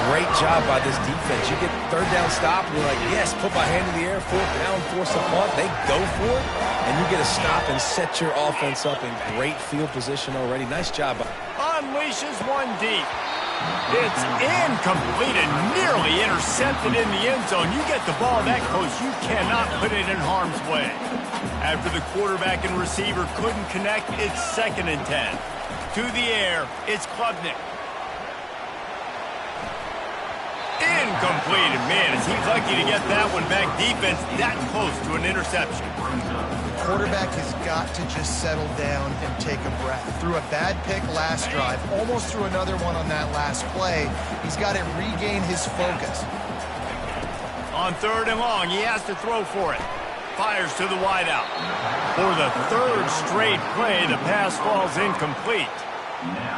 great job by this defense. You get third down stop, and you're like, yes, put my hand in the air, fourth down, force a punt. They go for it, and you get a stop and set your offense up in great field position already. Nice job. Unleashes one deep. It's incomplete and nearly intercepted in the end zone. You get the ball that close, you cannot put it in harm's way. After the quarterback and receiver couldn't connect, it's 2nd and 10. To the air, it's Klubnik. Incomplete, and man, is he lucky to get that one back. Defense that close to an interception. Quarterback has got to just settle down and take a breath. Threw a bad pick last drive, almost threw another one on that last play. He's got to regain his focus. On 3rd and long, he has to throw for it. Fires to the wideout. For the 3rd straight play, the pass falls incomplete.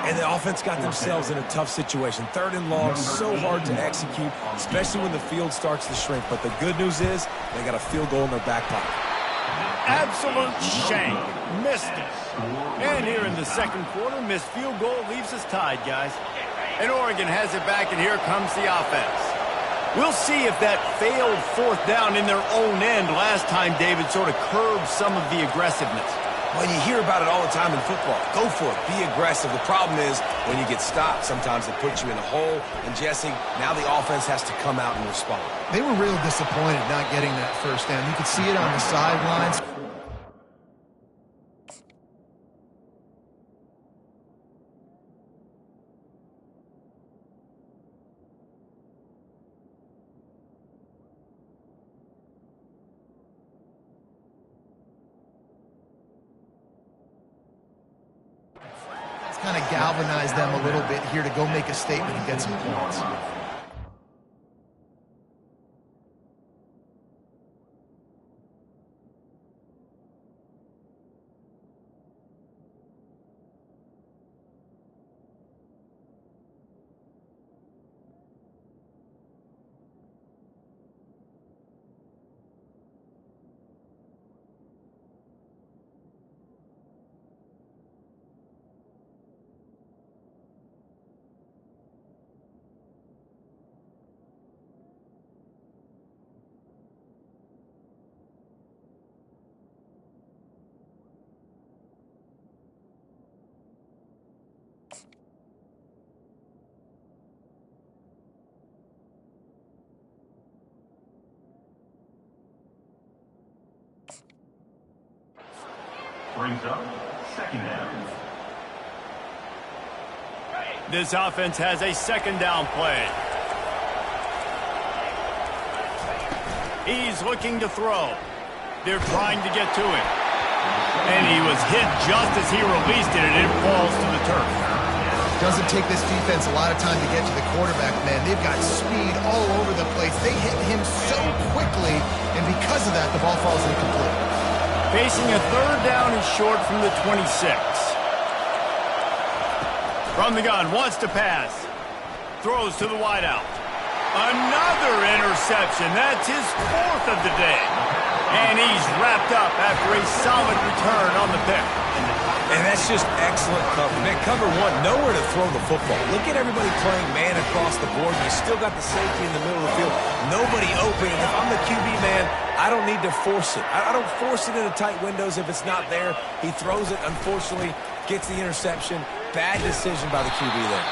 And the offense got themselves in a tough situation. 3rd and long, so hard to execute, especially when the field starts to shrink. But the good news is they got a field goal in their back pocket. Absolute shank. Missed it. And here in the 2nd quarter, missed field goal leaves us tied, guys. And Oregon has it back, and here comes the offense. We'll see if that failed 4th down in their own end last time, David, sort of curbed some of the aggressiveness. Well, you hear about it all the time in football. Go for it. Be aggressive. The problem is when you get stopped, sometimes it puts you in a hole. And, Jesse, now the offense has to come out and respond. They were real disappointed not getting that 1st down. You could see it on the sidelines. Kind of galvanize them a little bit here to go make a statement and get some points. Brings up 2nd down. This offense has a 2nd down play. He's looking to throw. They're trying to get to him. And he was hit just as he released it, and it falls to the turf. Doesn't take this defense a lot of time to get to the quarterback, man. They've got speed all over the place. They hit him so quickly, and because of that, the ball falls incomplete. Facing a 3rd down and short from the 26. From the gun, wants to pass. Throws to the wideout. Another interception. That's his 4th of the day. And he's wrapped up after a solid return on the pick. And that's just excellent cover. Man, cover one, nowhere to throw the football. Look at everybody playing man across the board. You still got the safety in the middle of the field. Nobody open. And if I'm the QB, man, I don't need to force it. I don't force it into tight windows if it's not there. He throws it, unfortunately, gets the interception. Bad decision by the QB there.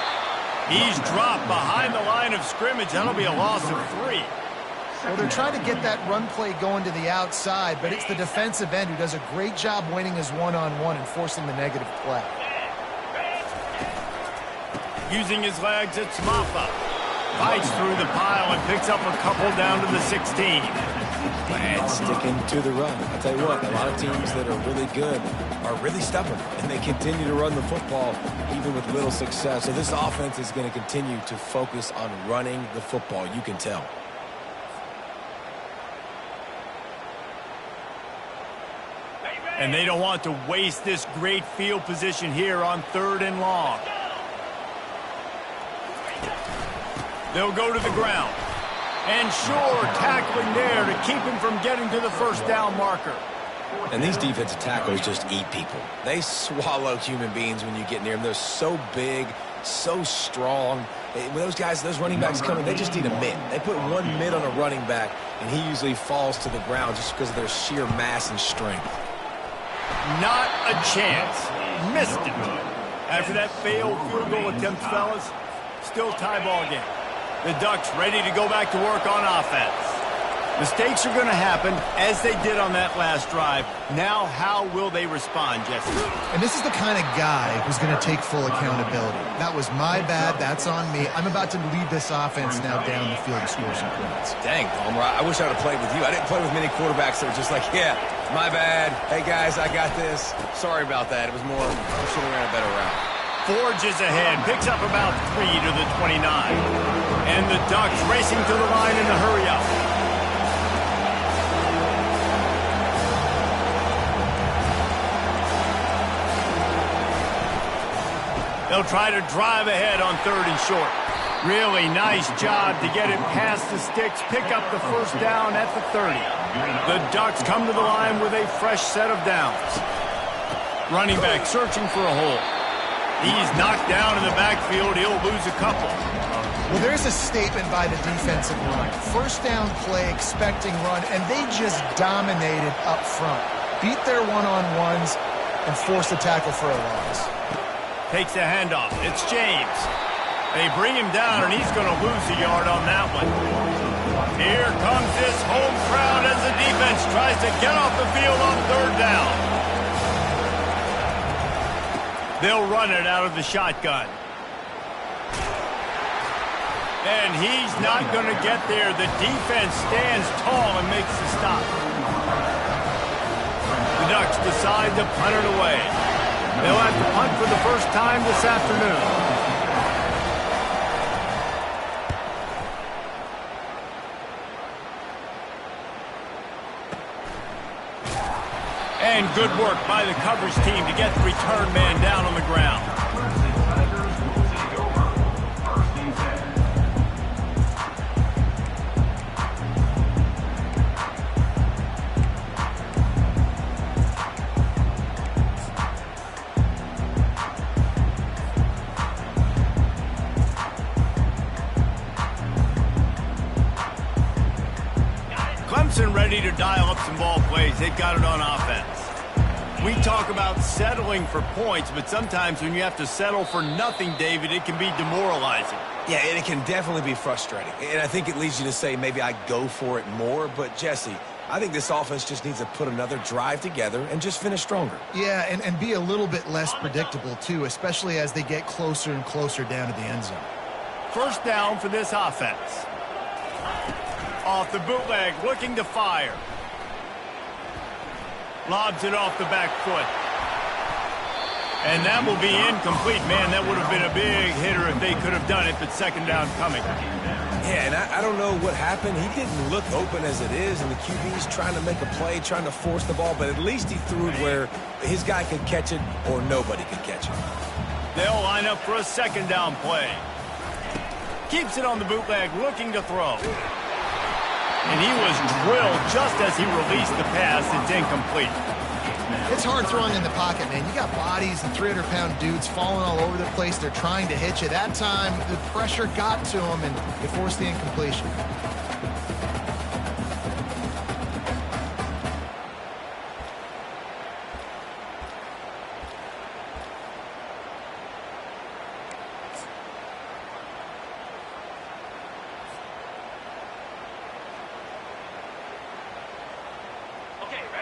He's dropped behind the line of scrimmage. That'll be a loss of 3. Well, they're trying to get that run play going to the outside, but it's the defensive end who does a great job winning his one-on-one and forcing the negative play. Using his legs, it's Maffa. Fights through the pile and picks up a couple down to the 16. And sticking to the run. I'll tell you what, a lot of teams that are really good are really stubborn, and they continue to run the football even with little success. So this offense is going to continue to focus on running the football. You can tell. And they don't want to waste this great field position here on 3rd and long. They'll go to the ground. And Shore tackling there to keep him from getting to the 1st down marker. And these defensive tackles just eat people. They swallow human beings when you get near them. They're so big, so strong. When those guys, those running backs come in, they just need a mid. They put one mid on a running back, and he usually falls to the ground just because of their sheer mass and strength. Not a chance. Missed it. After that failed field goal attempt, fellas, still tie ball game. The Ducks ready to go back to work on offense. Mistakes are going to happen, as they did on that last drive. Now, how will they respond, Jesse? And this is the kind of guy who's going to take full accountability. That was my bad. That's on me. I'm about to lead this offense now down the field and score some points. Dang, Palmer, I wish I would have played with you. I didn't play with many quarterbacks that were just like, yeah, my bad. Hey, guys, I got this. Sorry about that. It was more, I should have ran a better route. Forges ahead, picks up about 3 to the 29. And the Ducks racing to the line in the hurry-up. They'll try to drive ahead on 3rd and short. Really nice job to get it past the sticks, pick up the first down at the 30. The Ducks come to the line with a fresh set of downs. Running back searching for a hole. He's knocked down in the backfield. He'll lose a couple. Well, there's a statement by the defensive line. First down play, expecting run, and they just dominated up front. Beat their one-on-ones and forced the tackle for a loss. Takes the handoff. It's James. They bring him down, and he's going to lose a yard on that one. Here comes this home crowd as the defense tries to get off the field on 3rd down. They'll run it out of the shotgun. And he's not going to get there. The defense stands tall and makes the stop. The Ducks decide to punt it away. They'll have to punt for the first time this afternoon. And good work by the coverage team to get the return man down on the ground. Clemson ready to dial up some ball plays. They've got it on offense. We talk about settling for points, but sometimes when you have to settle for nothing, David, it can be demoralizing. Yeah, and it can definitely be frustrating. And I think it leads you to say maybe I go for it more. But, Jesse, I think this offense just needs to put another drive together and just finish stronger. Yeah, and be a little bit less predictable, too, especially as they get closer and closer down to the end zone. First down for this offense. Off the bootleg, looking to fire. Lobs it off the back foot. And that will be incomplete. Man, that would have been a big hitter if they could have done it, but second down coming. Yeah, and I don't know what happened. He didn't look open as it is, and the QB's trying to make a play, trying to force the ball, but at least he threw it where his guy could catch it or nobody could catch it. They'll line up for a second down play. Keeps it on the bootleg, looking to throw. And he was drilled just as he released the pass. It's incomplete. It's hard throwing in the pocket, man. You got bodies and 300-pound dudes falling all over the place. They're trying to hit you. That time, the pressure got to him, and it forced the incompletion.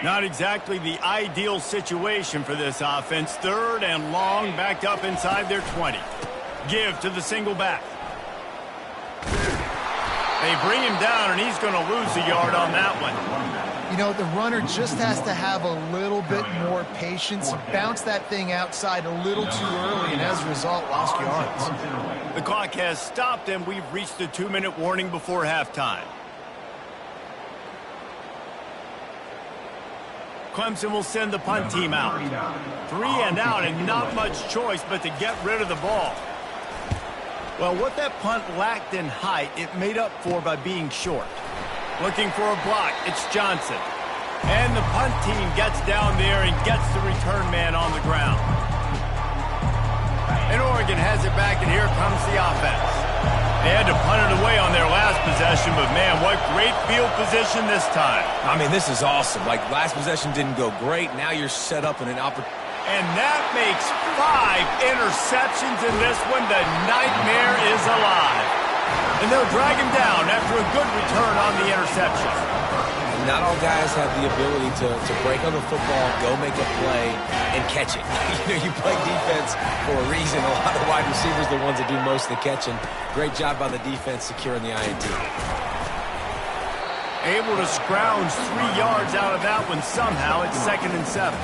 Not exactly the ideal situation for this offense. 3rd and long, backed up inside their 20. Give to the single back. They bring him down, and he's going to lose a yard on that one. You know, the runner just has to have a little bit more patience. Bounce that thing outside a little too early, and as a result, lost yards. The clock has stopped, and we've reached the 2-minute warning before halftime. Clemson will send the punt team out. 3 and out, and not much choice but to get rid of the ball. Well, what that punt lacked in height, it made up for by being short. Looking for a block, it's Johnson. And the punt team gets down there and gets the return man on the ground. And Oregon has it back, and here comes the offense. They had to punt it away on their last possession, but man, what great field position this time. I mean, this is awesome. Like, last possession didn't go great. Now you're set up in an opportunity. And that makes 5 interceptions in this one. The nightmare is alive. And they'll drag him down after a good return on the interception. Not all guys have the ability to break on the football, go make a play, and catch it. You play defense for a reason. A lot of wide receivers are the ones that do most of the catching. Great job by the defense securing the INT. Able to scrounge 3 yards out of that one somehow. It's 2nd and 7.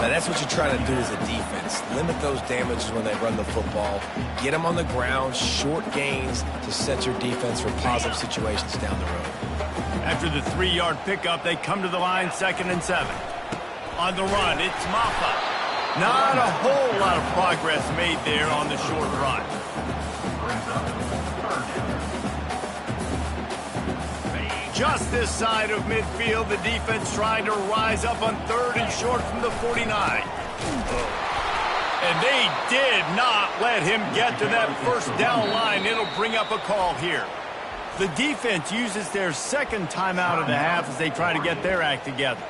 Now, that's what you're trying to do as a defense. Limit those damages when they run the football. Get them on the ground, short gains to set your defense for positive situations down the road. After the 3-yard pickup, they come to the line, 2nd and 7. On the run, it's Maffa. Not a whole lot of progress made there on the short run. Just this side of midfield, the defense trying to rise up on 3rd and short from the 49. And they did not let him get to that first down line. It'll bring up a call here. The defense uses their 2nd timeout of the half as they try to get their act together.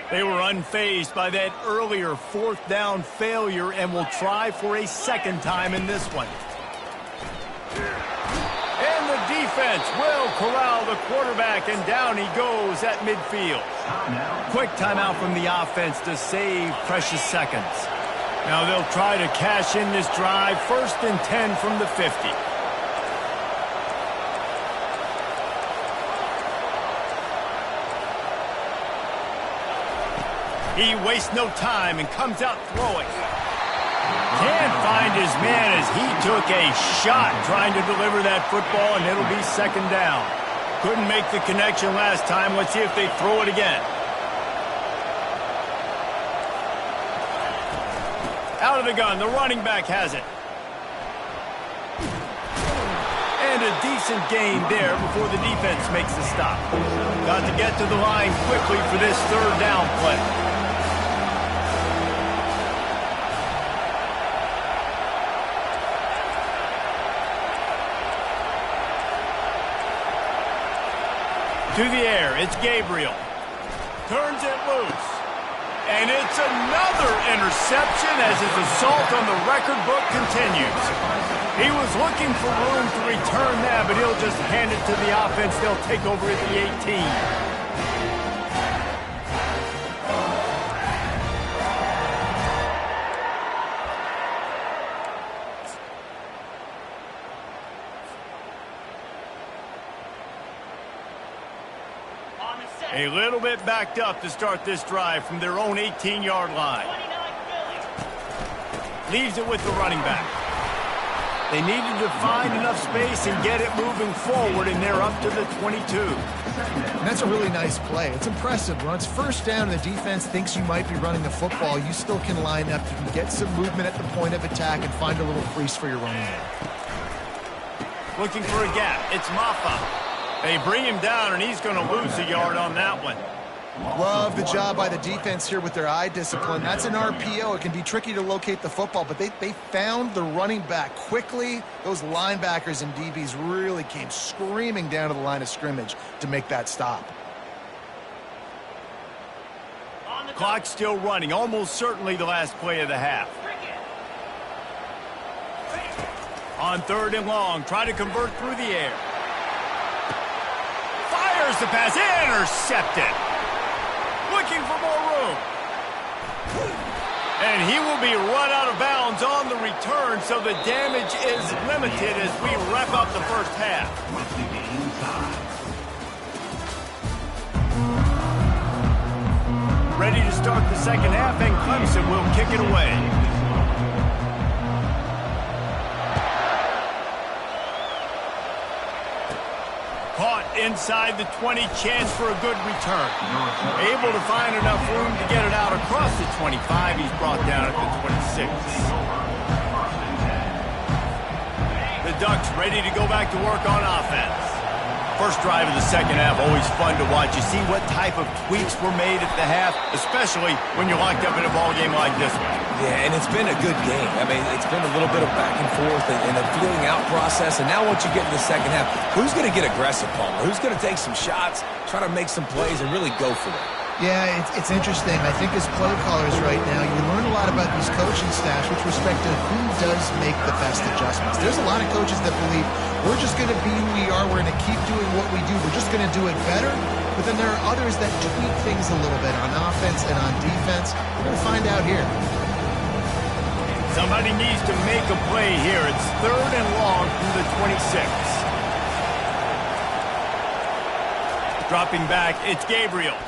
They were unfazed by that earlier 4th down failure and will try for a 2nd time in this one. And the defense will corral the quarterback, and down he goes at midfield. Quick timeout from the offense to save precious seconds. Now they'll try to cash in this drive. 1st and 10 from the 50. He wastes no time and comes out throwing. Can't find his man as he took a shot trying to deliver that football, and it'll be 2nd down. Couldn't make the connection last time. Let's see if they throw it again. Out of the gun, the running back has it. And a decent gain there before the defense makes the stop. Got to get to the line quickly for this 3rd down play. To the air, it's Gabriel. Turns it loose. And it's another interception as his assault on the record book continues. He was looking for room to return that, but he'll just hand it to the offense. They'll take over at the 18. A little bit backed up to start this drive from their own 18-yard line. Leaves it with the running back. They needed to find enough space and get it moving forward, and they're up to the 22. And that's a really nice play. It's impressive. When it's 1st down and the defense thinks you might be running the football, you still can line up. You can get some movement at the point of attack and find a little crease for your running back. Looking for a gap. It's Maffa. They bring him down, and he's going to lose a yard on that one. Love the job by the defense here with their eye discipline. That's an RPO. It can be tricky to locate the football, but they found the running back quickly. Those linebackers and DBs really came screaming down to the line of scrimmage to make that stop. Clock still running, almost certainly the last play of the half. On 3rd and long, try to convert through the air. Fires the pass, intercepted. Looking for more room. And he will be run out of bounds on the return, so the damage is limited as we wrap up the 1st half. Ready to start the 2nd half, and Clemson will kick it away. Caught inside the 20, chance for a good return. Able to find enough room to get it out across the 25. He's brought down at the 26. The Ducks ready to go back to work on offense. First drive of the second half, always fun to watch. You see what type of tweaks were made at the half, especially when you're locked up in a ball game like this one. Yeah, and it's been a good game. I mean, it's been a little bit of back and forth and a feeling out process. And now once you get into the second half, who's going to get aggressive, Palmer? Who's going to take some shots, try to make some plays, and really go for it? Yeah, it's interesting. I think as play callers right now, you learn a lot about these coaching staffs with respect to who does make the best adjustments. There's a lot of coaches that believe we're just going to be who we are. We're going to keep doing what we do. We're just going to do it better. But then there are others that tweak things a little bit on offense and on defense. We're going to find out here. Somebody needs to make a play here. It's 3rd and long from the 26. Dropping back, it's Gabriel.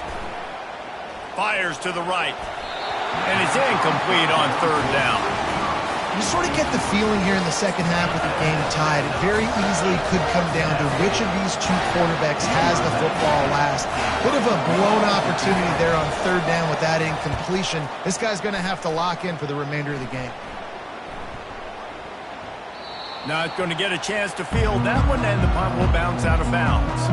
Fires to the right. And it's incomplete on 3rd down. You sort of get the feeling here in the second half with the game tied. It very easily could come down to which of these two quarterbacks has the football last. Bit of a blown opportunity there on 3rd down with that incompletion. This guy's going to have to lock in for the remainder of the game. Not going to get a chance to field that one, and the punt will bounce out of bounds.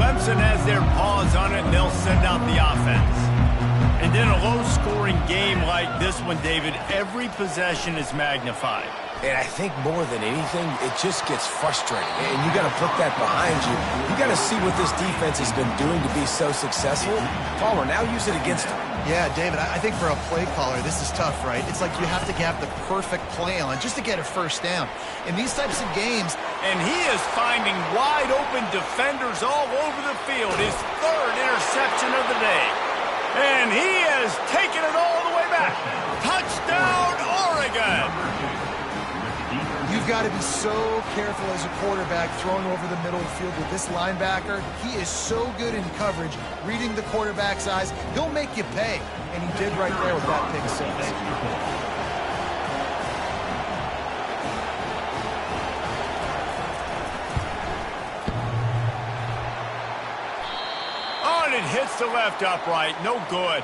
Clemson has their paws on it, and they'll send out the offense. And in a low-scoring game like this one, David, every possession is magnified. And I think more than anything, it just gets frustrating. And you got to put that behind you. You got to see what this defense has been doing to be so successful. Palmer, now use it against them. Yeah, David, I think for a play caller, this is tough, right? It's like you have to have the perfect play on just to get a first down. In these types of games... And he is finding wide-open defenders all over the field. His 3rd interception of the day. And he has taken it all the way back. Touchdown, Oregon! You've got to be so careful as a quarterback throwing over the middle of the field with this linebacker. He is so good in coverage, reading the quarterback's eyes. He'll make you pay, and he did right there with that pick 6. Oh, and it hits the left upright. No good.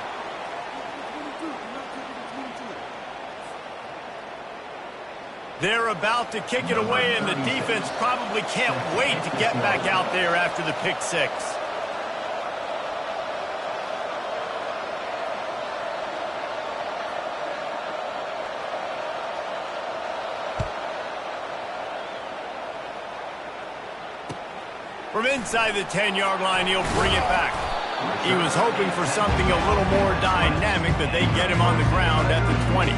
They're about to kick it away, and the defense probably can't wait to get back out there after the pick 6. From inside the 10-yard line, he'll bring it back. He was hoping for something a little more dynamic, but they get him on the ground at the 20.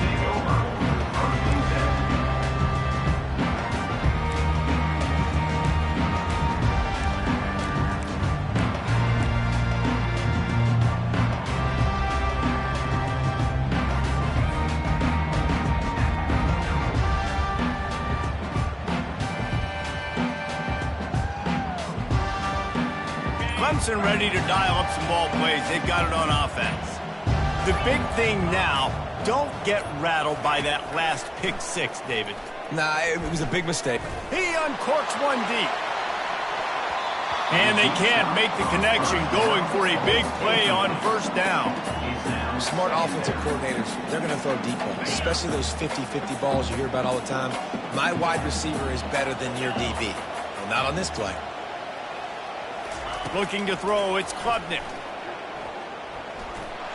Clemson ready to dial up some ball plays. They've got it on offense. The big thing now, don't get rattled by that last pick 6, David. Nah, it was a big mistake. He uncorks one deep. And they can't make the connection, going for a big play on 1st down. Smart offensive coordinators, they're going to throw deep balls, especially those 50-50 balls you hear about all the time. My wide receiver is better than your DB. Well, not on this play. Looking to throw, it's Klubnik.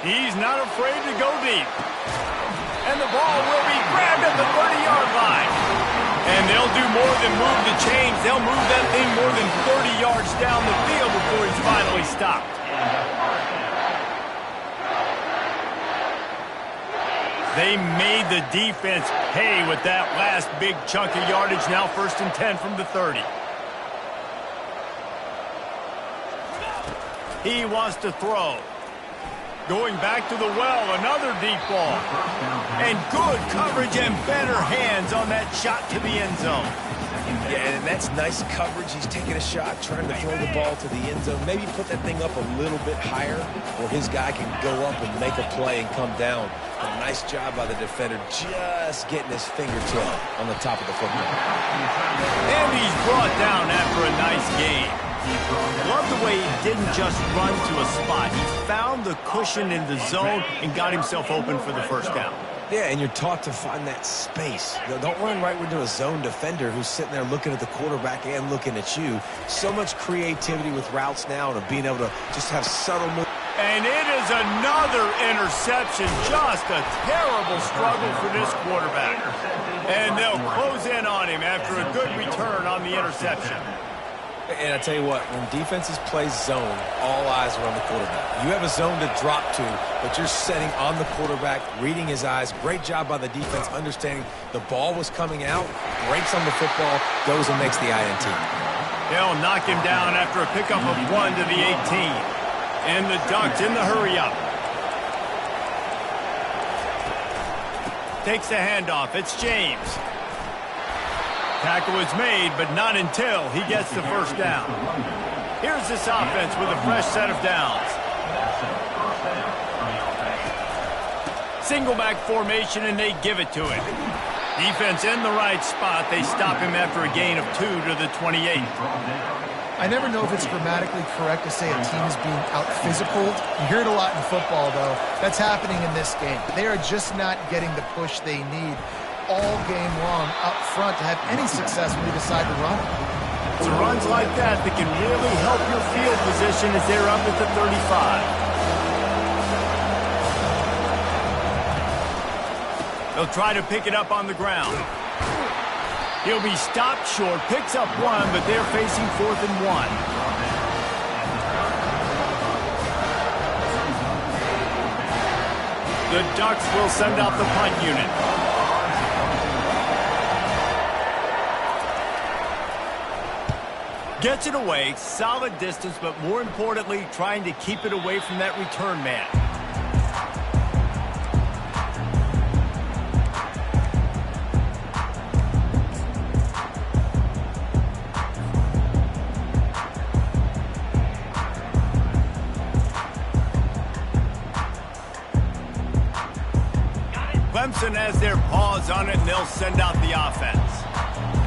He's not afraid to go deep. And the ball will be grabbed at the 30-yard line. And they'll do more than move the chains. They'll move that thing more than 30 yards down the field before he's finally stopped. They made the defense pay with that last big chunk of yardage. Now 1st and 10 from the 30. He wants to throw. Going back to the well, another deep ball. And good coverage and better hands on that shot to the end zone. Yeah, and that's nice coverage. He's taking a shot, trying to throw the ball to the end zone. Maybe put that thing up a little bit higher where his guy can go up and make a play and come down. A nice job by the defender just getting his fingertip on the top of the football. And he's brought down after a nice game. Love the way he didn't just run to a spot. He found the cushion in the zone and got himself open for the 1st down. Yeah, and you're taught to find that space. Don't run right into a zone defender who's sitting there looking at the quarterback and looking at you. So much creativity with routes now and of being able to just have subtle moves. And it is another interception. Just a terrible struggle for this quarterback. And they'll close in on him after a good return on the interception. And I tell you what, when defenses play zone, all eyes are on the quarterback. You have a zone to drop to, but you're setting on the quarterback, reading his eyes. Great job by the defense, understanding the ball was coming out, breaks on the football, goes and makes the INT. They'll knock him down after a pickup of 1 to the 18. And the Ducks in the hurry-up. Takes the handoff. It's James. Tackle is made, but not until he gets the first down. Here's this offense with a fresh set of downs. Single back formation, and they give it to him. Defense in the right spot. They stop him after a gain of 2 to the 28. I never know if it's grammatically correct to say a team is being out-physicaled. You hear it a lot in football, though. That's happening in this game. They are just not getting the push they need all game long up front to have any success when they decide to run it. It's runs like that that can really help your field position as they're up at the 35. They'll try to pick it up on the ground. He'll be stopped short, picks up 1, but they're facing 4th and 1. The Ducks will send out the punt unit. Gets it away, solid distance, but more importantly, trying to keep it away from that return man. Clemson has their paws on it, and they'll send out the offense.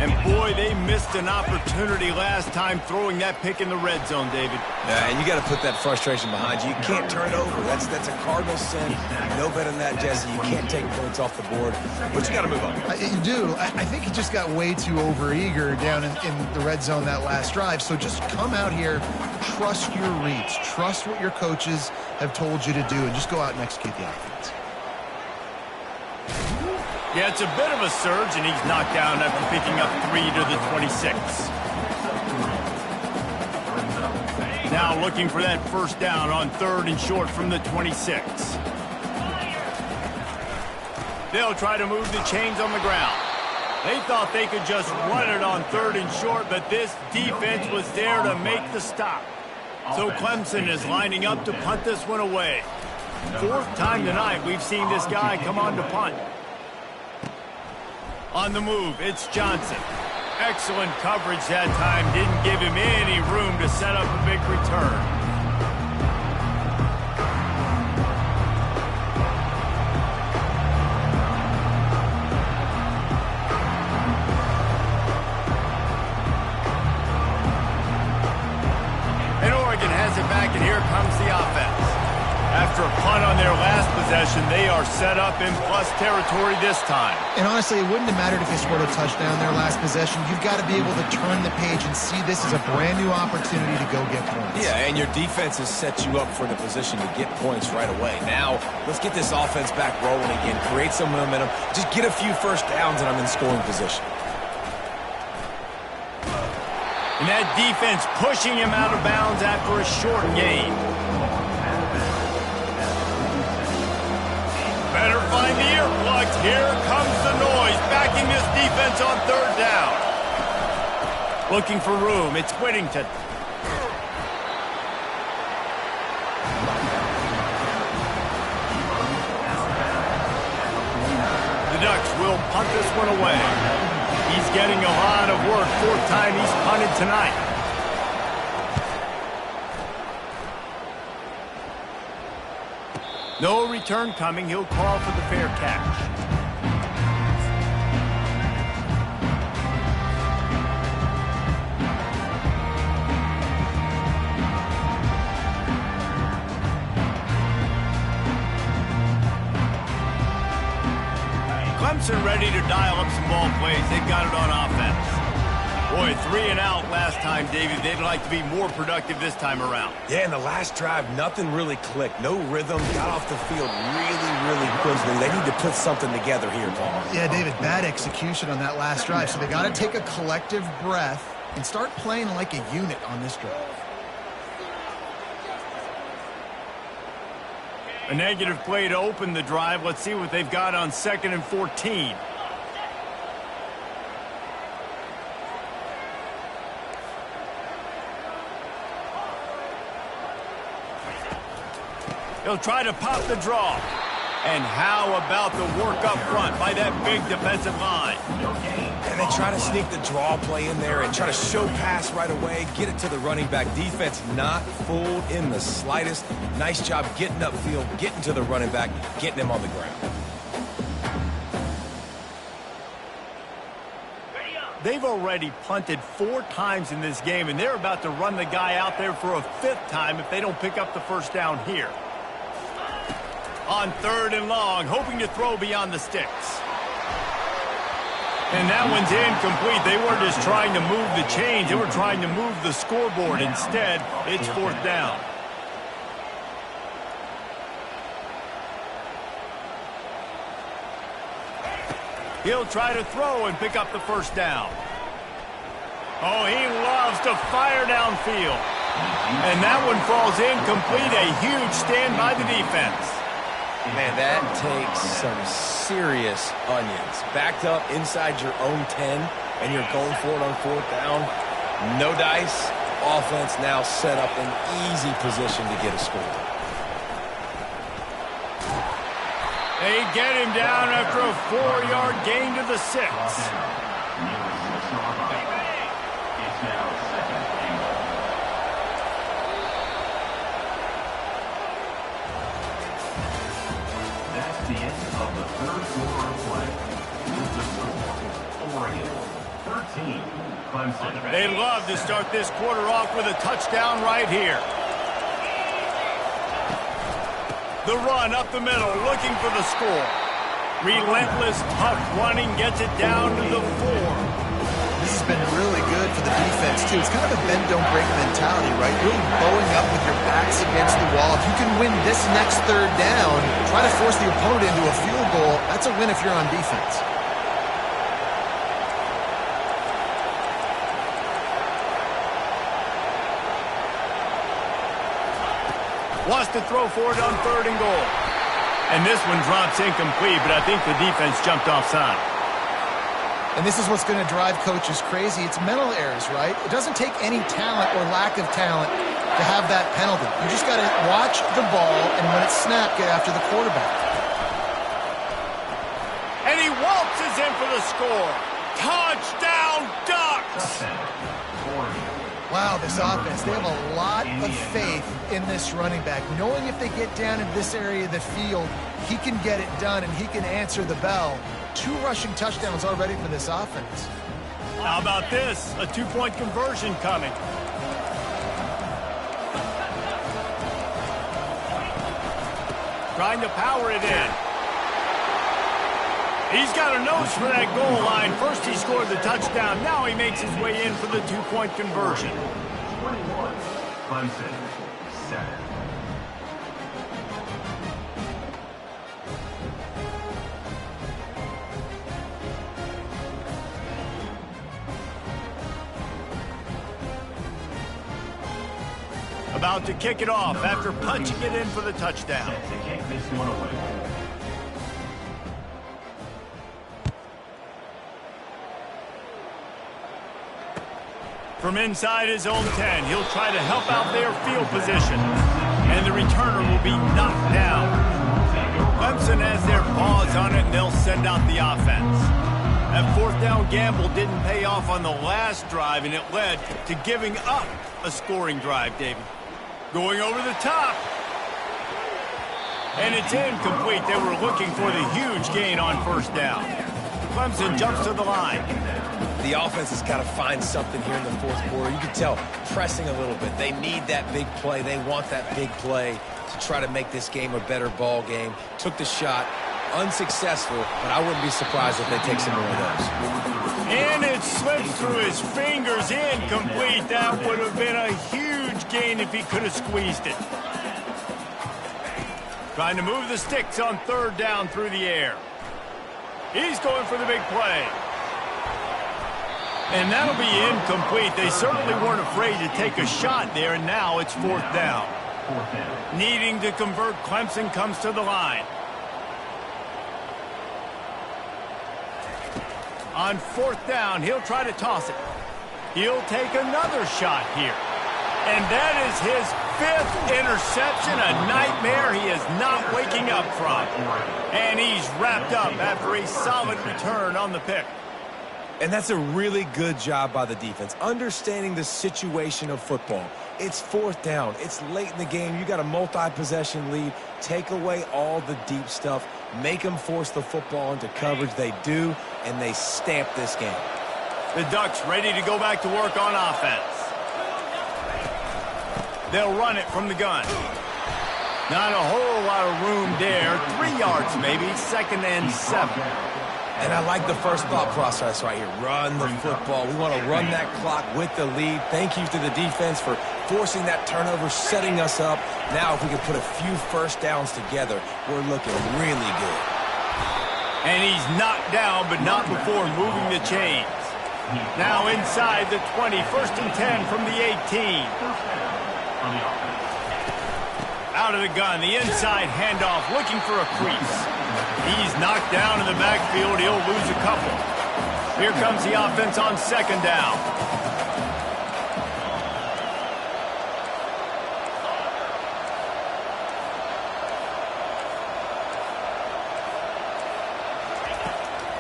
And boy, they missed an opportunity last time throwing that pick in the red zone, David. Yeah, and you got to put that frustration behind you. You can't turn it over. That's a cardinal sin. No better than that, Jesse. You can't take points off the board, but you got to move on. You do. I think he just got way too overeager down in the red zone that last drive. So just come out here, trust your reads, trust what your coaches have told you to do, and just go out and execute the offense. Yeah, it's a bit of a surge, and he's knocked down after picking up 3 to the 26. Now looking for that first down on 3rd and short from the 26. They'll try to move the chains on the ground. They thought they could just run it on 3rd and short, but this defense was there to make the stop. So Clemson is lining up to punt this one away. 4th time tonight we've seen this guy come on to punt. On the move, it's Johnson. Excellent coverage that time. Didn't give him any room to set up a big return. And Oregon has it back, and here comes the offense. After a punt on their last possession, they are set up in plus territory this time. And honestly, it wouldn't have mattered if they scored a touchdown their last possession. You've got to be able to turn the page and see this as a brand new opportunity to go get points. Yeah, and your defense has set you up for the position to get points right away. Now, let's get this offense back rolling again, create some momentum, just get a few first downs, and I'm in scoring position. And that defense pushing him out of bounds after a short gain. Better find the earplugs. Here comes the noise, backing this defense on 3rd down. Looking for room. It's Whittington. The Ducks will punt this one away. He's getting a lot of work. 4th time he's punted tonight. No return coming. He'll call for the fair catch. dial up some ball plays. They've got it on offense. Boy, 3 and out last time, David. They'd like to be more productive this time around. Yeah, in the last drive, nothing really clicked. No rhythm. Got off the field really quickly. They need to put something together here, Paul. Yeah, David, bad execution on that last drive. So they got to take a collective breath and start playing like a unit on this drive. A negative play to open the drive. Let's see what they've got on 2nd and 14. He'll try to pop the draw. And how about the work up front by that big defensive line? And they try to sneak the draw play in there and try to show pass right away, get it to the running back. Defense not fooled in the slightest. Nice job getting upfield, getting to the running back, getting him on the ground. They've already punted 4 times in this game, and they're about to run the guy out there for a 5th time if they don't pick up the first down here. On 3rd and long, hoping to throw beyond the sticks. And that one's incomplete. They weren't just trying to move the chains. They were trying to move the scoreboard. Instead, it's 4th down. He'll try to throw and pick up the first down. Oh, he loves to fire downfield. And that one falls incomplete. A huge stand by the defense. Man, that takes some serious onions. Backed up inside your own 10, and you're going for it on 4th down. No dice. Offense now set up in easy position to get a score. They get him down after a 4-yard gain to the 6. The end of the 3rd quarter of play. The score, Oregon 13, Clemson. They'd love to start this quarter off with a touchdown right here. The run up the middle, looking for the score. Relentless, tough running, gets it down to the 4. This has been really good for the defense, too. It's kind of a bend-don't-break mentality, right? Really bowing up with your backs against the wall. If you can win this next 3rd down, try to force the opponent into a field goal, that's a win if you're on defense. Wants to throw for it on 3rd and goal. And this one drops incomplete, but I think the defense jumped offside. And this is what's going to drive coaches crazy. It's mental errors, right? It doesn't take any talent or lack of talent to have that penalty. You just got to watch the ball, and when it's snapped, get after the quarterback. And he waltzes in for the score. Touchdown, Ducks! Wow, this offense, they have a lot of faith in this running back. Knowing if they get down in this area of the field, he can get it done and he can answer the bell. 2 rushing touchdowns already for this offense. How about this? A 2-point conversion coming. Trying to power it in. He's got a nose for that goal line. First he scored the touchdown. Now he makes his way in for the 2-point conversion. 21, Clemson, 7. About to kick it off after punching it in for the touchdown. Set to kick this one away. From inside his own 10, he'll try to help out their field position. And the returner will be knocked down. Clemson has their paws on it, and they'll send out the offense. That 4th down gamble didn't pay off on the last drive, and it led to giving up a scoring drive, David. Going over the top. And it's incomplete. They were looking for the huge gain on 1st down. Clemson jumps to the line. The offense has got to find something here in the 4th quarter. You can tell, pressing a little bit. They need that big play. They want that big play to try to make this game a better ball game. Took the shot, Unsuccessful, but I wouldn't be surprised if they take some more of those. And it slips through his fingers, incomplete. That would have been a huge gain if he could have squeezed it. Trying to move the sticks on third down through the air. He's going for the big play. And that'll be incomplete. They certainly weren't afraid to take a shot there, and now it's fourth down. Needing to convert, Clemson comes to the line. On fourth down, he'll try to toss it. He'll take another shot here. And that is his fifth interception, a nightmare he is not waking up from. And he's wrapped up after a solid return on the pick. And that's a really good job by the defense, understanding the situation of football. It's fourth down. It's late in the game. You got a multi-possession lead. Take away all the deep stuff. Make them force the football into coverage. They do, and they stamp this game. The Ducks ready to go back to work on offense. They'll run it from the gun. Not a whole lot of room there. 3 yards maybe, 2nd and 7. And I like the first thought process right here. Run the football. We want to run that clock with the lead. Thank you to the defense for forcing that turnover, setting us up. Now if we can put a few first downs together, we're looking really good. And he's knocked down, but not before moving the chains. Now inside the 20, 1st and 10 from the 18. Out of the gun, the inside handoff, looking for a crease. He's knocked down in the backfield. He'll lose a couple. Here comes the offense on 2nd down.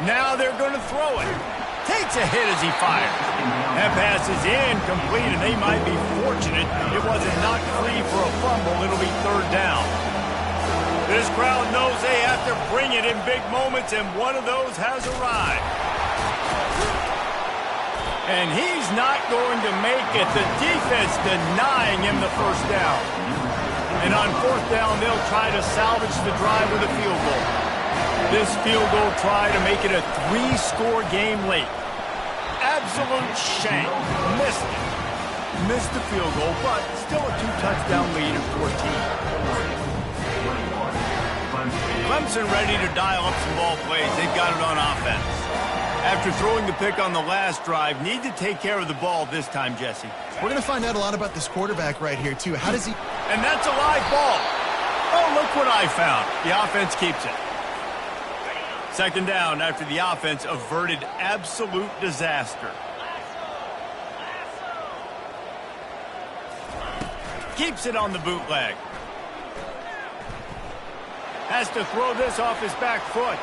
Now they're going to throw it. Takes a hit as he fires. That pass is incomplete, and they might be fortunate it wasn't knocked free for a fumble. It'll be 3rd down. This crowd knows they have to bring it in big moments, and one of those has arrived. And he's not going to make it. The defense denying him the first down. And on 4th down, they'll try to salvage the drive with a field goal. This field goal try to make it a 3-score game late. Absolute shank. Missed it. Missed the field goal, but still a 2-touchdown lead at 14. Clemson ready to dial up some ball plays. They've got it on offense. After throwing the pick on the last drive, need to take care of the ball this time, Jesse. We're going to find out a lot about this quarterback right here, too. How does he... And that's a live ball. Oh, look what I found. The offense keeps it. 2nd down after the offense averted absolute disaster. Keeps it on the bootleg. Has to throw this off his back foot.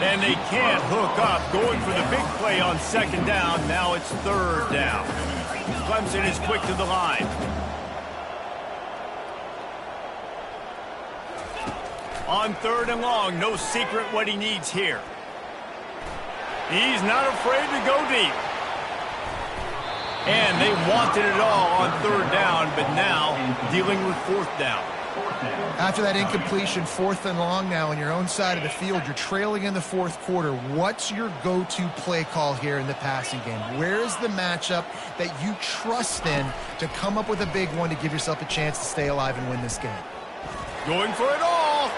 And they can't hook up. Going for the big play on 2nd down. Now it's 3rd down. Clemson is quick to the line. On 3rd and long, no secret what he needs here. He's not afraid to go deep. And they wanted it all on 3rd down, but now dealing with 4th down. After that incompletion, 4th and long now on your own side of the field, you're trailing in the 4th quarter. What's your go-to play call here in the passing game? Where is the matchup that you trust in to come up with a big one to give yourself a chance to stay alive and win this game? Going for it all.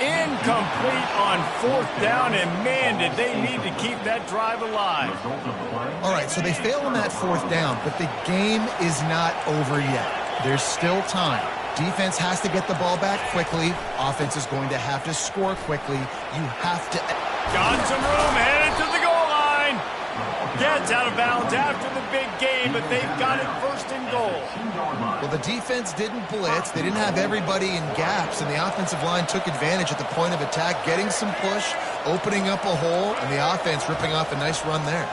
Incomplete on 4th down, and man, did they need to keep that drive alive. All right, so they fail on that 4th down, but the game is not over yet. There's still time. Defense has to get the ball back quickly. Offense is going to have to score quickly. You have to... Got some room, headed to the goal line. Gets out of bounds after the big game, but they've got it 1st and goal. Well, the defense didn't blitz. They didn't have everybody in gaps, and the offensive line took advantage at the point of attack, getting some push, opening up a hole, and the offense ripping off a nice run there.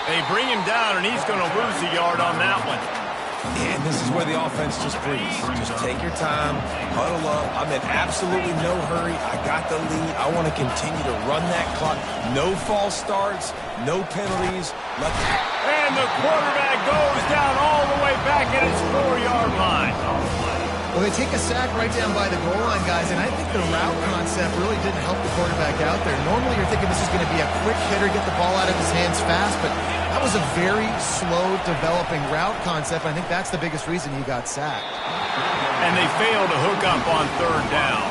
They bring him down, and he's going to lose a yard on that one. And this is where the offense just breathes. Just take your time, huddle up. I'm in absolutely no hurry. I got the lead. I want to continue to run that clock. No false starts, no penalties. And the quarterback goes down all the way back at his 4-yard line. Well, they take a sack right down by the goal line, guys, and I think the route concept really didn't help the quarterback out there. Normally, you're thinking this is going to be a quick hitter, get the ball out of his hands fast, but that was a very slow developing route concept. I think that's the biggest reason he got sacked. And they failed to hook up on third down.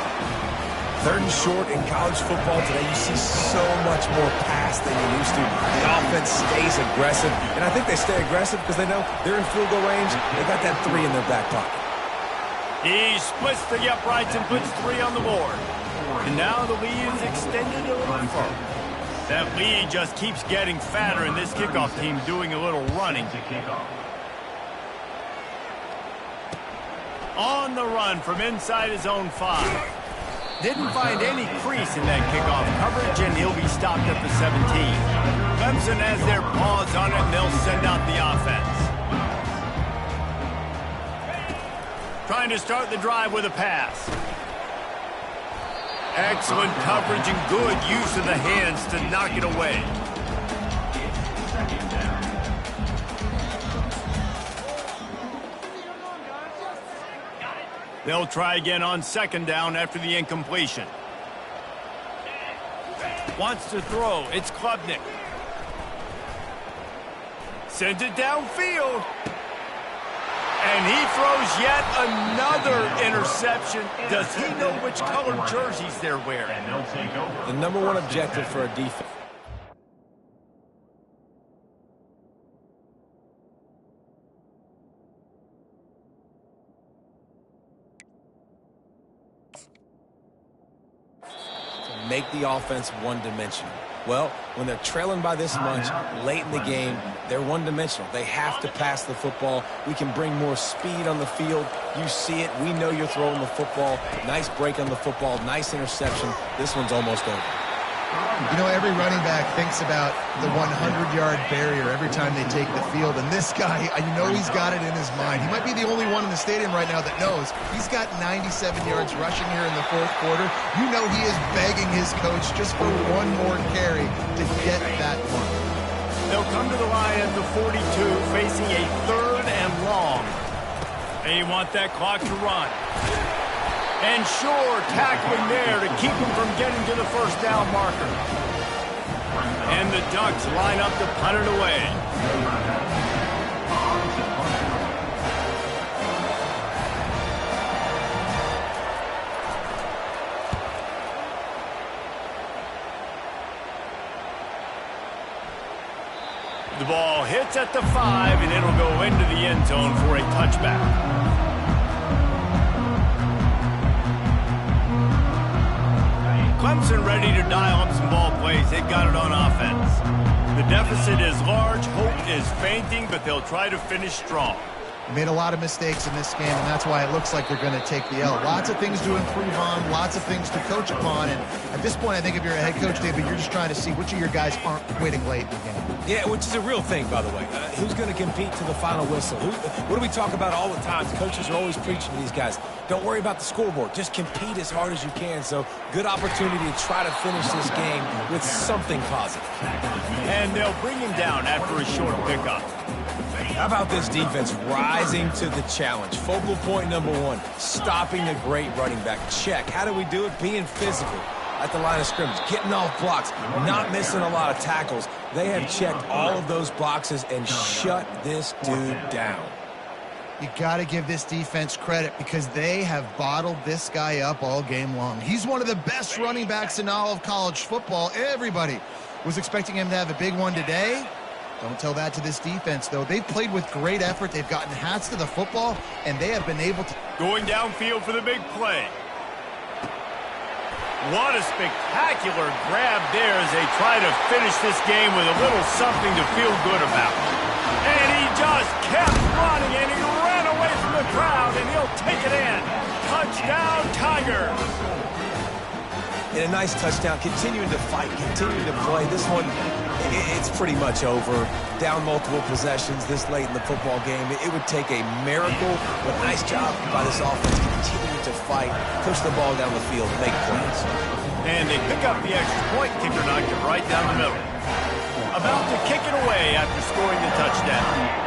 Third and short in college football today, you see so much more pass than you used to. The offense stays aggressive, and I think they stay aggressive because they know they're in field goal range. They got that 3 in their back pocket. He splits the uprights and puts 3 on the board. And now the lead is extended a little further. That lead just keeps getting fatter, and this kickoff team doing a little running. On the run from inside his own 5. Didn't find any crease in that kickoff coverage, and he'll be stopped at the 17. Clemson has their paws on it, and they'll send out the offense. Trying to start the drive with a pass. Excellent coverage and good use of the hands to knock it away. They'll try again on second down after the incompletion. Wants to throw. It's Klubnik. Sends it downfield. And he throws yet another interception. Does he know which color jerseys they're wearing? The number one objective for a defense. Make the offense one-dimensional. Well, when they're trailing by this much late in the game, they're one-dimensional. They have to pass the football. We can bring more speed on the field. You see it. We know you're throwing the football. Nice break on the football. Nice interception. This one's almost over. You know, every running back thinks about the 100-yard barrier every time they take the field. And this guy, you know he's got it in his mind. He might be the only one in the stadium right now that knows he's got 97 yards rushing here in the fourth quarter. You know he is begging his coach just for one more carry to get that one. They'll come to the line at the 42, facing a third and long. They want that clock to run. And sure, tackling there to keep him from getting to the first down marker. And the Ducks line up to punt it away. The ball hits at the 5, and it'll go into the end zone for a touchback. Clemson ready to dial up some ball plays. They've got it on offense. The deficit is large. Hope is fainting, but they'll try to finish strong. Made a lot of mistakes in this game, and that's why it looks like they're going to take the L. Lots of things to improve on, lots of things to coach upon, and at this point, I think if you're a head coach, David, you're just trying to see which of your guys aren't quitting late in the game. Yeah, which is a real thing, by the way. Who's going to compete to the final whistle? What do we talk about all the time? Coaches are always preaching to these guys. Don't worry about the scoreboard. Just compete as hard as you can. So, good opportunity to try to finish this game with something positive. And they'll bring him down after a short pickup. How about this defense rising to the challenge? Focal point number 1, stopping a great running back. Check. How do we do it? Being physical at the line of scrimmage, getting off blocks, not missing a lot of tackles. They have checked all of those boxes and shut this dude down. You got to give this defense credit because they have bottled this guy up all game long. He's one of the best running backs in all of college football. Everybody was expecting him to have a big one today. Don't tell that to this defense, though. They've played with great effort. They've gotten hats to the football, and they have been able to... Going downfield for the big play. What a spectacular grab there as they try to finish this game with a little something to feel good about. And he just kept running, and he ran away from the crowd, and he'll take it in. Touchdown, Tigers. And a nice touchdown, continuing to fight, continuing to play. This one, it's pretty much over. Down multiple possessions this late in the football game. It would take a miracle, but nice job by this offense continuing to fight, push the ball down the field, make plays. And they pick up the extra point. Kicker knocked it right down the middle. About to kick it away after scoring the touchdown.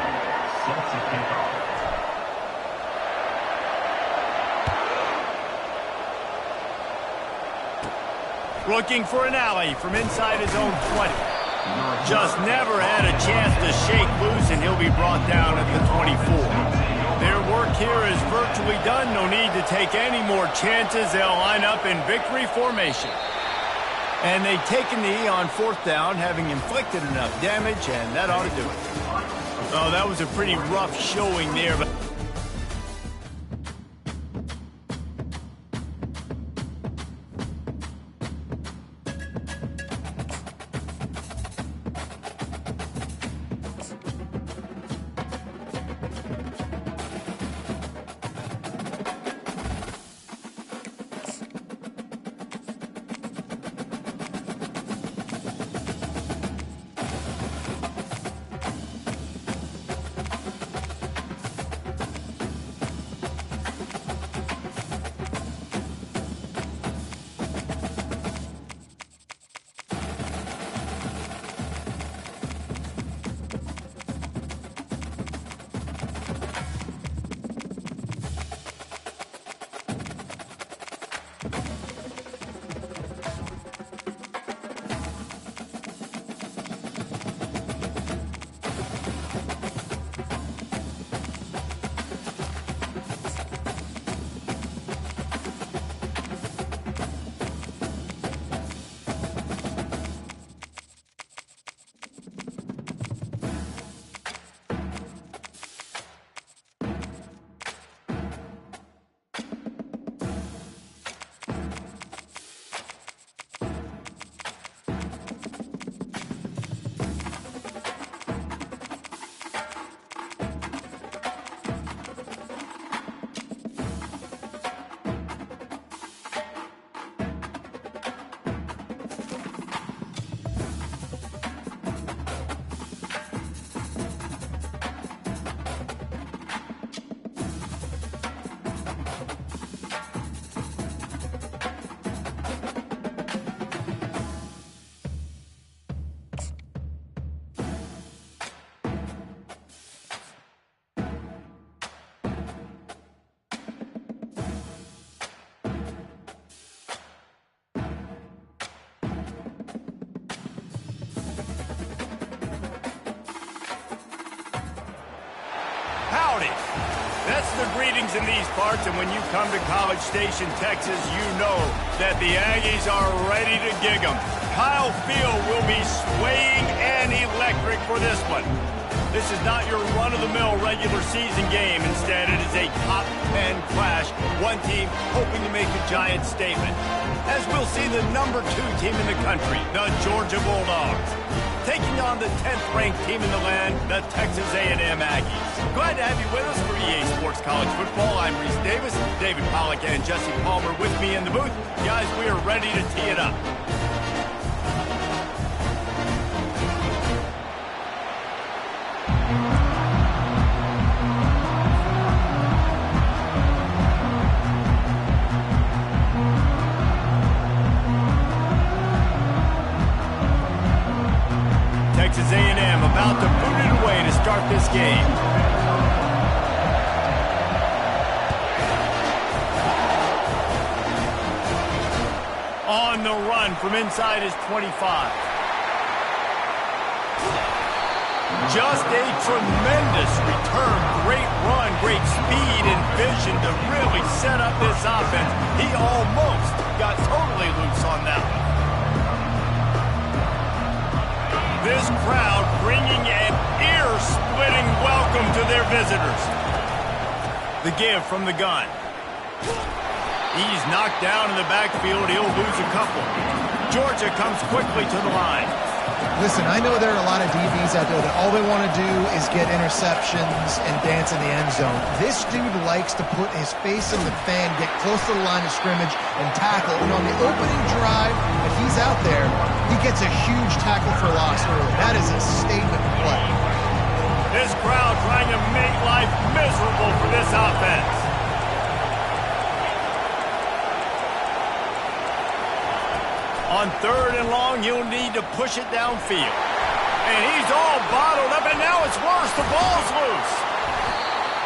Looking for an alley from inside his own 20. Just never had a chance to shake loose, and he'll be brought down at the 24. Their work here is virtually done. No need to take any more chances. They'll line up in victory formation. And they've taken the knee on 4th down, having inflicted enough damage, and that ought to do it. Oh, that was a pretty rough showing there, but that's the greetings in these parts, and when you come to College Station, Texas, you know that the Aggies are ready to gig 'em. Kyle Field will be swaying and electric for this one. This is not your run-of-the-mill regular season game. Instead, it is a top 10 clash, one team hoping to make a giant statement. As we'll see the number 2 team in the country, the Georgia Bulldogs, taking on the 10th-ranked team in the land, the Texas A&M Aggies. Glad to have you with us for EA Sports College Football. I'm Reese Davis, David Pollack, and Jesse Palmer with me in the booth. Guys, we are ready to tee it up. Texas A&M about to boot it away to start this game. On the run from inside his 25. Just a tremendous return. Great run, great speed and vision to really set up this offense. He almost got totally loose on that one. This crowd bringing an ear-splitting welcome to their visitors. The give from the gun. He's knocked down in the backfield. He'll lose a couple. Georgia comes quickly to the line. Listen, I know there are a lot of DBs out there that all they want to do is get interceptions and dance in the end zone. This dude likes to put his face in the fan, get close to the line of scrimmage, and tackle. And on the opening drive, if he's out there, he gets a huge tackle for loss early. That is a statement play. This crowd trying to make life miserable for this offense. On 3rd and long, he'll need to push it downfield. And he's all bottled up, and now it's worse. The ball's loose.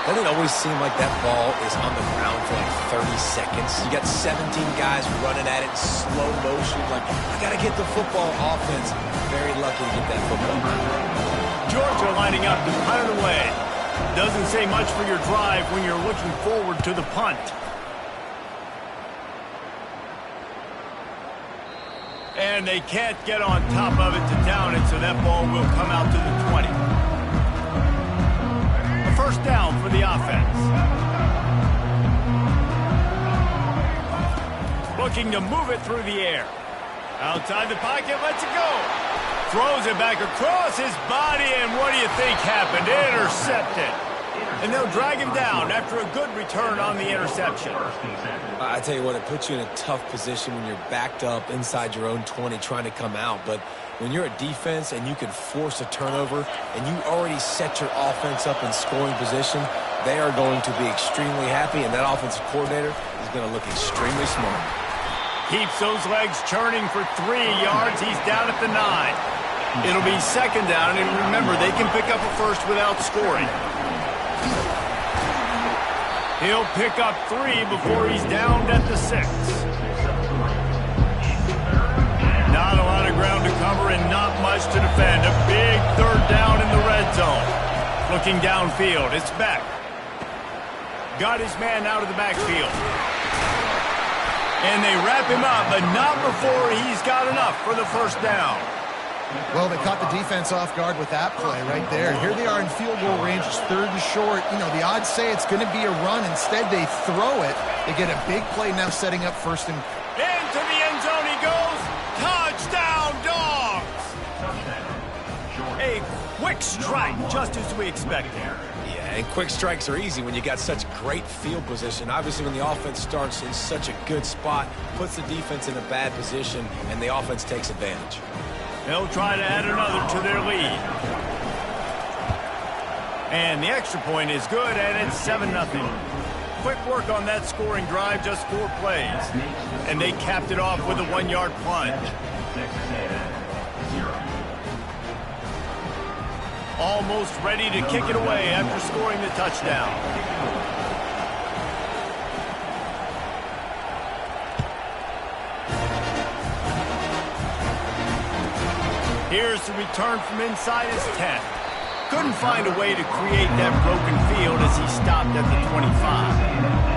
Doesn't it always seem like that ball is on the ground for like 30 seconds? You got 17 guys running at it in slow motion. Like, I got to get the football. Offense, very lucky to get that football. Georgia lining up to punt it away. Doesn't say much for your drive when you're looking forward to the punt. And they can't get on top of it to down it, so that ball will come out to the 20. A first down for the offense. Looking to move it through the air. Outside the pocket, lets it go. Throws it back across his body, and what do you think happened? Intercepted. And they'll drag him down after a good return on the interception. I tell you what, it puts you in a tough position when you're backed up inside your own 20 trying to come out. But when you're a defense and you can force a turnover and you already set your offense up in scoring position, they are going to be extremely happy, and that offensive coordinator is going to look extremely smart. Keeps those legs churning for 3 yards. He's down at the 9. It'll be second down, and remember, they can pick up a first without scoring. He'll pick up 3 before he's down at the 6. Not a lot of ground to cover and not much to defend. A big third down in the red zone. Looking downfield, it's Beck. Got his man out of the backfield. And they wrap him up, but not before he's got enough for the first down. Well, they caught the defense off guard with that play right there. Here they are in field goal range. It's 3rd and short. You know, the odds say it's going to be a run. Instead, they throw it. They get a big play now setting up first and... Into the end zone he goes. Touchdown, Dogs! A quick strike, just as we expected. Yeah, and quick strikes are easy when you got such great field position. Obviously, when the offense starts in such a good spot, puts the defense in a bad position, and the offense takes advantage. They'll try to add another to their lead. And the extra point is good, and it's 7-0. Quick work on that scoring drive, just 4 plays. And they capped it off with a 1-yard plunge. Almost ready to kick it away after scoring the touchdown. Here's the return from inside his 10. Couldn't find a way to create that broken field as he stopped at the 25.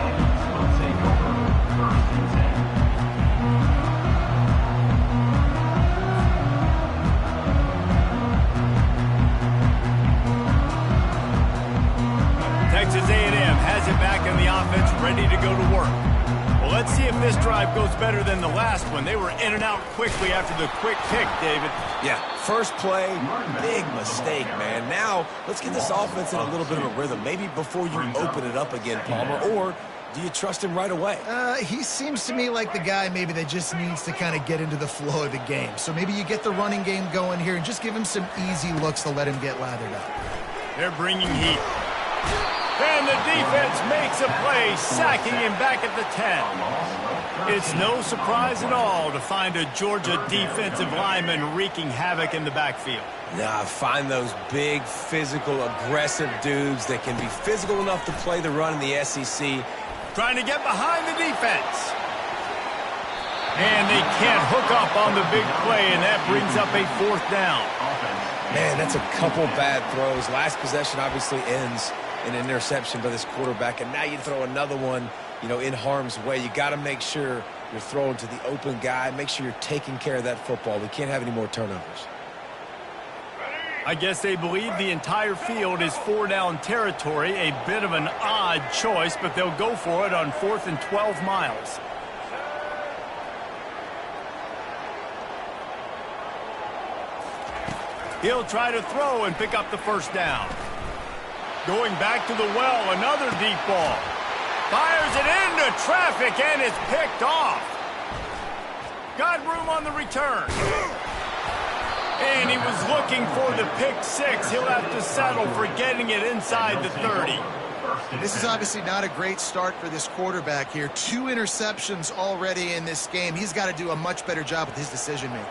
Texas A&M has it back in the offense, ready to go to work. Well, let's see if this drive goes better than the last one. They were in and out quickly after the quick pick, David. Yeah, first play, big mistake, man. Now, let's get this offense in a little bit of a rhythm. Maybe before you open it up again, Palmer, or do you trust him right away? He seems to me like the guy maybe that just needs to kind of get into the flow of the game. So maybe you get the running game going here and just give him some easy looks to let him get lathered up. They're bringing heat. And the defense makes a play, sacking him back at the 10. It's no surprise at all to find a Georgia defensive lineman wreaking havoc in the backfield. Nah, find those big, physical, aggressive dudes that can be physical enough to play the run in the SEC. Trying to get behind the defense. And they can't hook up on the big play, and that brings up a 4th down. Man, that's a couple bad throws. Last possession obviously ends in an interception by this quarterback, and now you throw another one, you know, in harm's way. You got to make sure you're throwing to the open guy. Make sure you're taking care of that football. We can't have any more turnovers. I guess they believe the entire field is 4-down territory. A bit of an odd choice, but they'll go for it on 4th and 12 miles. He'll try to throw and pick up the first down. Going back to the well, another deep ball. Fires it into traffic, and it's picked off. Got room on the return. And he was looking for the pick 6. He'll have to settle for getting it inside the 30. This is obviously not a great start for this quarterback here. 2 interceptions already in this game. He's got to do a much better job with his decision-making.